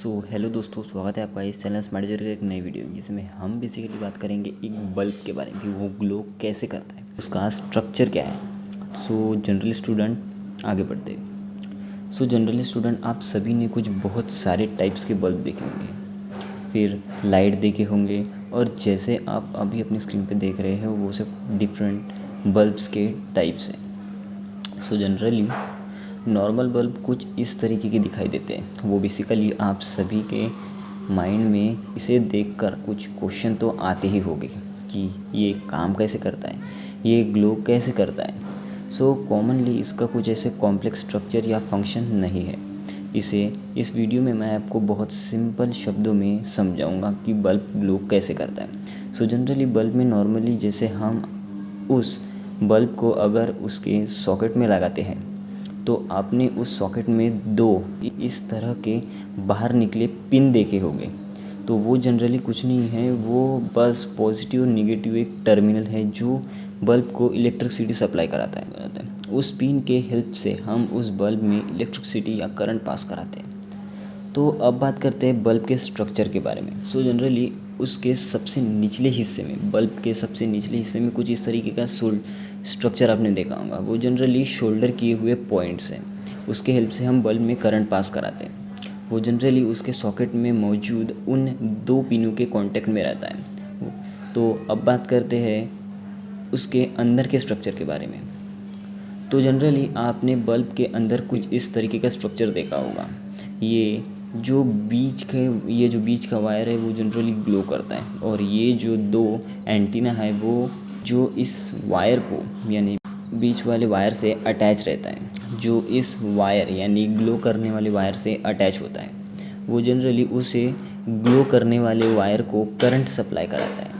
Hello दोस्तों, स्वागत है आपका इस चैनल स्मार्ट जीरो के एक नई वीडियो जिसमें हम बेसिकली बात करेंगे एक बल्ब के बारे में कि वो ग्लो कैसे करता है, उसका स्ट्रक्चर क्या है। जनरल स्टूडेंट आगे बढ़ते हैं। जनरल स्टूडेंट आप सभी ने कुछ बहुत सारे टाइप्स के बल्ब देखे होंगे, फिर लाइट देखे होंगे, और जैसे आप अभी अपनी स्क्रीन पे देख रहे हो वो सब डिफरेंट बल्ब्स के टाइप्स हैं। जनरली नॉर्मल बल्ब कुछ इस तरीके के दिखाई देते हैं। वो बेसिकली आप सभी के माइंड में इसे देखकर कुछ क्वेश्चन तो आते ही होंगे कि ये काम कैसे करता है, ये ग्लो कैसे करता है। कॉमनली इसका कुछ ऐसे कॉम्प्लेक्स स्ट्रक्चर या फंक्शन नहीं है। इस वीडियो में मैं आपको बहुत सिंपल शब्दों में समझाऊंगा कि बल्ब ग्लो कैसे करता है। जनरली बल्ब में नॉर्मली जैसे हम उस बल्ब को अगर उसके सॉकेट में लगाते हैं तो आपने उस सॉकेट में दो इस तरह के बाहर निकले पिन देखे होंगे। तो वो जनरली कुछ नहीं है, वो बस पॉजिटिव और निगेटिव एक टर्मिनल है जो बल्ब को इलेक्ट्रिसिटी सप्लाई कराता है। उस पिन के हेल्प से हम उस बल्ब में इलेक्ट्रिसिटी या करंट पास कराते हैं। तो अब बात करते हैं बल्ब के स्ट्रक्चर के बारे में। जनरली उसके सबसे निचले हिस्से में, बल्ब के सबसे निचले हिस्से में कुछ इस तरीके का स्ट्रक्चर आपने देखा होगा। वो जनरली शोल्डर किए हुए पॉइंट्स हैं, उसके हेल्प से हम बल्ब में करंट पास कराते हैं। वो जनरली उसके सॉकेट में मौजूद उन दो पिनों के कांटेक्ट में रहता है। तो अब बात करते हैं उसके अंदर के स्ट्रक्चर के बारे में। तो जनरली आपने बल्ब के अंदर कुछ इस तरीके का स्ट्रक्चर देखा होगा। ये जो बीच का वायर है वो जनरली ग्लो करता है, और ये जो दो एंटीना है वो जो इस वायर को यानी बीच वाले वायर से अटैच रहता है, जो इस वायर यानी ग्लो करने वाले वायर से अटैच होता है, वो जनरली उसे ग्लो करने वाले वायर को करंट सप्लाई कराता है।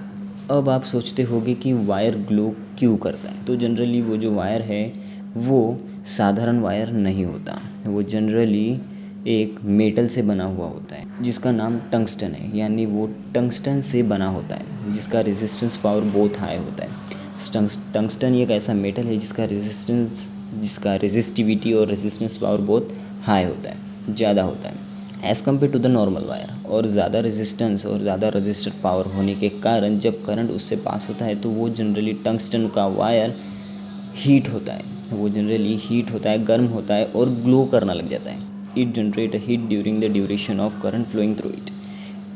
अब आप सोचते होंगे कि वायर ग्लो क्यों करता है। तो जनरली वो जो वायर है वो साधारण वायर नहीं होता, वो जनरली एक मेटल से बना हुआ होता है जिसका नाम टंगस्टन है। यानी वो टंगस्टन से बना होता है जिसका रेजिस्टेंस पावर बहुत हाई होता है। टंगस्टन एक ऐसा मेटल है जिसका रेजिस्टिविटी और रेजिस्टेंस पावर बहुत हाई होता है, ज़्यादा होता है as compare to the normal wire. और ज़्यादा रेजिस्टेंस और ज़्यादा रजिस्टर पावर होने के कारण जब करंट उससे पास होता है तो वो जनरली टंगस्टन का वायर हीट होता है, वो जनरली हीट होता है, गर्म होता है और ग्लो करना लग जाता है। It generate heat during the duration of current flowing through it.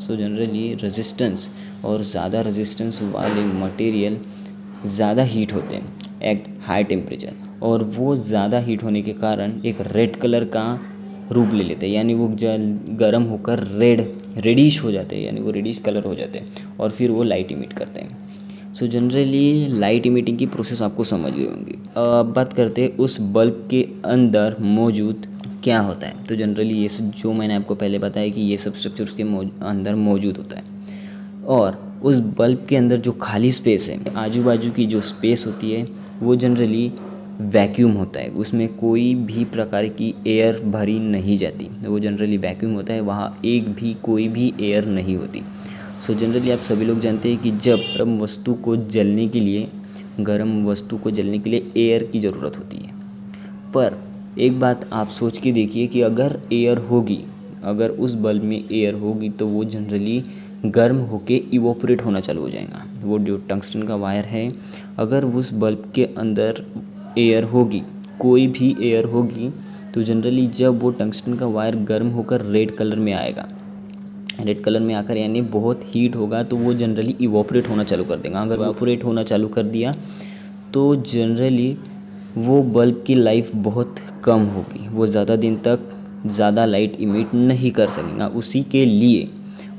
Generally resistance और ज़्यादा रेजिस्टेंस वाले मटेरियल ज़्यादा हीट होते हैं एट हाई टेम्परेचर, और वो ज़्यादा हीट होने के कारण एक रेड कलर का रूप ले लेते हैं। यानी वो गर्म होकर रेडिश हो जाते हैं, यानी वो रेडिश कलर हो जाते हैं और फिर वो लाइट इमिट करते हैं। जनरली लाइट इमिटिंग की प्रोसेस आपको समझ गई होंगी। अब बात करते हैं उस बल्ब के अंदर मौजूद क्या होता है। तो जनरली ये सब जो मैंने आपको पहले बताया कि ये सब स्ट्रक्चर उसके अंदर मौजूद होता है, और उस बल्ब के अंदर जो खाली स्पेस है, आजू बाजू की जो स्पेस होती है वो जनरली वैक्यूम होता है, उसमें कोई भी प्रकार की एयर भरी नहीं जाती, वो जनरली वैक्यूम होता है, वहाँ कोई भी एयर नहीं होती। जनरली आप सभी लोग जानते हैं कि जब गर्म वस्तु को जलने के लिए एयर की ज़रूरत होती है। पर एक बात आप सोच के देखिए कि अगर उस बल्ब में एयर होगी तो वो जनरली गर्म होके इवोपरेट होना चालू हो जाएगा। वो जो टंगस्टन का वायर है, अगर उस बल्ब के अंदर एयर होगी, कोई भी एयर होगी, तो जनरली जब वो टंगस्टन का वायर गर्म होकर रेड कलर में आकर यानी बहुत हीट होगा तो वो जनरली इवोपरेट होना चालू कर देगा। अगर इवोपरेट होना चालू कर दिया तो जनरली वो बल्ब की लाइफ बहुत कम होगी, वो ज़्यादा दिन तक ज़्यादा लाइट इमिट नहीं कर सकेगा। उसी के लिए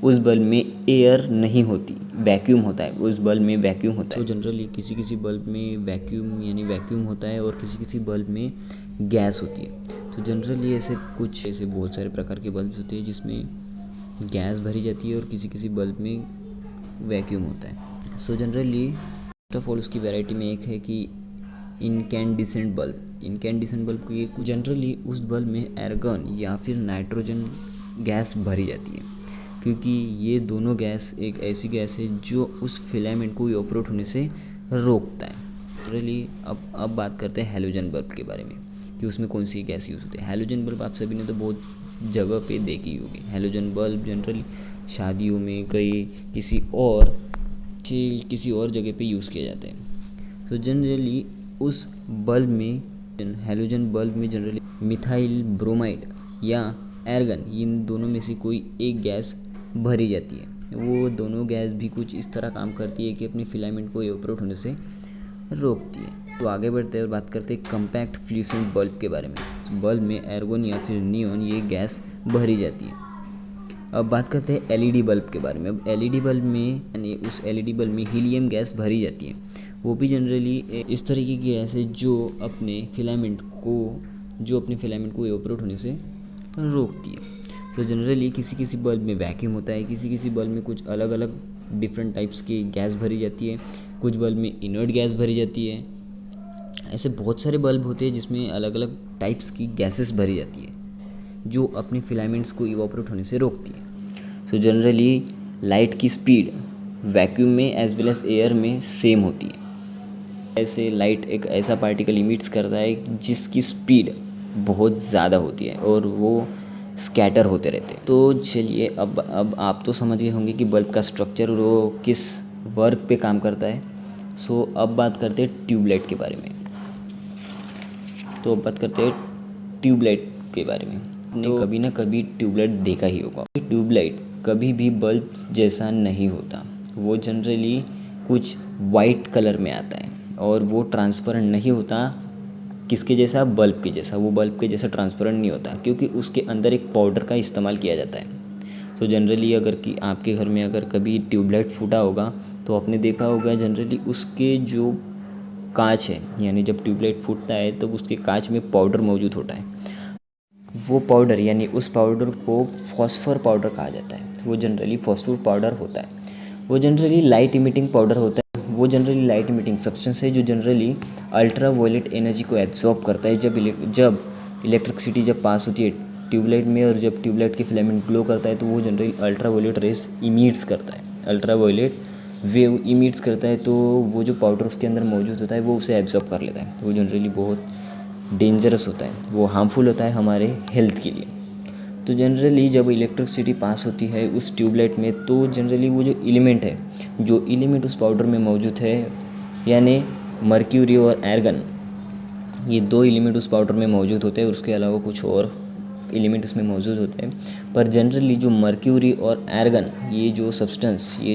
उस बल्ब में एयर नहीं होती, वैक्यूम होता है, उस बल्ब में वैक्यूम होता है। जनरली किसी बल्ब में वैक्यूम होता है और किसी बल्ब में गैस होती है। जनरली ऐसे बहुत सारे प्रकार के बल्ब होते हैं जिसमें गैस भरी जाती है और किसी बल्ब में वैक्यूम होता है। जनरली फर्स्ट ऑफ ऑल उसकी वैरायटी में एक है कि इनकैंडिसेंट बल्ब की जनरली उस बल्ब में एर्गन या फिर नाइट्रोजन गैस भरी जाती है, क्योंकि ये दोनों गैस एक ऐसी गैस है जो उस फिलामेंट को इवोपरेट होने से रोकता है। जनरली अब बात करते हैं हैलोजन बल्ब के बारे में कि उसमें कौन सी गैस यूज़ होती है। हैलोजन बल्ब आप सभी ने तो बहुत जगह पे देखी होगी। हैलोजन बल्ब जनरली शादियों में किसी और जगह पे यूज़ किया जाता है। तो जनरली उस बल्ब में हैलोजन बल्ब में जनरली मिथाइल ब्रोमाइड या एर्गन, इन दोनों में से कोई एक गैस भरी जाती है। वो दोनों गैस भी कुछ इस तरह काम करती है कि अपनी फिलामेंट को इवेपोरेट होने से रोकती है। तो आगे बढ़ते हैं और बात करते हैं कम्पैक्ट फ्लूसेंट बल्ब के बारे में। बल्ब में एर्गोन या फिर नियॉन ये गैस भरी जाती है। अब बात करते हैं एलईडी बल्ब के बारे में। अब एलईडी बल्ब में यानी उस एलईडी बल्ब में हीलियम गैस भरी जाती है। वो भी जनरली इस तरीके की गैस है जो अपने फिलामेंट को इवेपोरेट होने से रोकती है। तो जनरली किसी बल्ब में वैक्यूम होता है, किसी बल्ब में कुछ अलग अलग डिफरेंट टाइप्स की गैस भरी जाती है, कुछ बल्ब में इनर्ट गैस भरी जाती है। ऐसे बहुत सारे बल्ब होते हैं जिसमें अलग अलग टाइप्स की गैसेस भरी जाती है जो अपने फिलामेंट्स को इवेपोरेट होने से रोकती है। तो जनरली लाइट की स्पीड वैक्यूम में एज वेल एज एयर में सेम होती है। ऐसे लाइट एक ऐसा पार्टिकल इमिट्स करता है जिसकी स्पीड बहुत ज़्यादा होती है और वो स्कैटर होते रहते हैं। तो चलिए अब आप तो समझ गए होंगे कि बल्ब का स्ट्रक्चर और वो किस वर्क पे काम करता है। सो अब बात करते हैं ट्यूबलाइट के बारे में। आपने कभी ना कभी ट्यूबलाइट देखा ही होगा। ट्यूबलाइट कभी भी बल्ब जैसा नहीं होता। वो जनरली कुछ वाइट कलर में आता है और वो ट्रांसपेरेंट नहीं होता। किसके जैसा? बल्ब के जैसा। वो बल्ब के जैसा ट्रांसपेरेंट नहीं होता क्योंकि उसके अंदर एक पाउडर का इस्तेमाल किया जाता है। तो जनरली अगर कि आपके घर में अगर कभी ट्यूबलाइट फूटा होगा तो आपने देखा होगा जनरली उसके जो कांच है, यानी जब ट्यूबलाइट फूटता है तो उसके कांच में पाउडर मौजूद होता है। वो पाउडर यानी उस पाउडर को फॉस्फर पाउडर कहा जाता है। वो जनरली फॉस्फर पाउडर होता है। वो जनरली लाइट इमिटिंग पाउडर होता है। वो जनरली लाइट इमिटिंग सब्सटेंस है जो जनरली अल्ट्रा वायलेट एनर्जी को एब्जॉर्ब करता है। जब इलेक्ट्रिसिटी जब पास होती है ट्यूबलाइट में और जब ट्यूबलाइट की फिलामेंट ग्लो करता है तो वो generally ultraviolet rays emits करता है, अल्ट्रा वायलेट वेव इमिट्स करता है। तो वो जो पाउडर उसके अंदर मौजूद होता है वो उसे एब्जॉर्ब कर लेता है। वो जनरली बहुत डेंजरस होता है, वो हार्मफुल होता है हमारे हेल्थ के लिए। तो जनरली जब इलेक्ट्रिसिटी पास होती है उस ट्यूबलाइट में तो जनरली वो जो एलिमेंट उस पाउडर में मौजूद है, यानी मर्क्यूरी और एर्गन, ये दो एलिमेंट उस पाउडर में मौजूद होते हैं। उसके अलावा कुछ और एलिमेंट उसमें मौजूद होते हैं। पर जनरली जो मर्क्यूरी और एर्गन, ये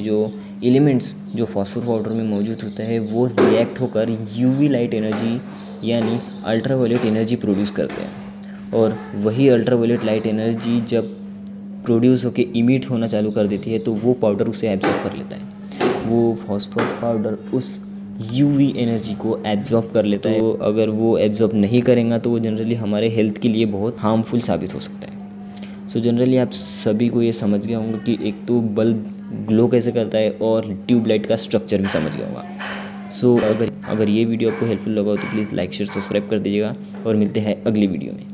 जो एलिमेंट्स जो फॉस्फोर पाउडर में मौजूद होता है वो रिएक्ट होकर यूवी लाइट एनर्जी यानी अल्ट्रावायलेट एनर्जी प्रोड्यूस करते हैं। और वही अल्ट्रावायलेट लाइट एनर्जी जब प्रोड्यूस होकर इमिट होना चालू कर देती है तो वो पाउडर उसे एब्जॉर्ब कर लेता है। वो फॉस्फोर पाउडर उस यूवी एनर्जी को एब्जॉर्ब कर लेता है। तो अगर वो एब्जॉर्ब नहीं करेगा तो वो जनरली हमारे हेल्थ के लिए बहुत हार्मफुल साबित हो सकता है। सो जनरली आप सभी को ये समझ गया होगा कि एक तो बल्ब ग्लो कैसे करता है और ट्यूबलाइट का स्ट्रक्चर भी समझ गया होगा। सो अगर ये वीडियो आपको हेल्पफुल लगा हो तो प्लीज़ लाइक शेयर सब्सक्राइब कर दीजिएगा और मिलते हैं अगली वीडियो में।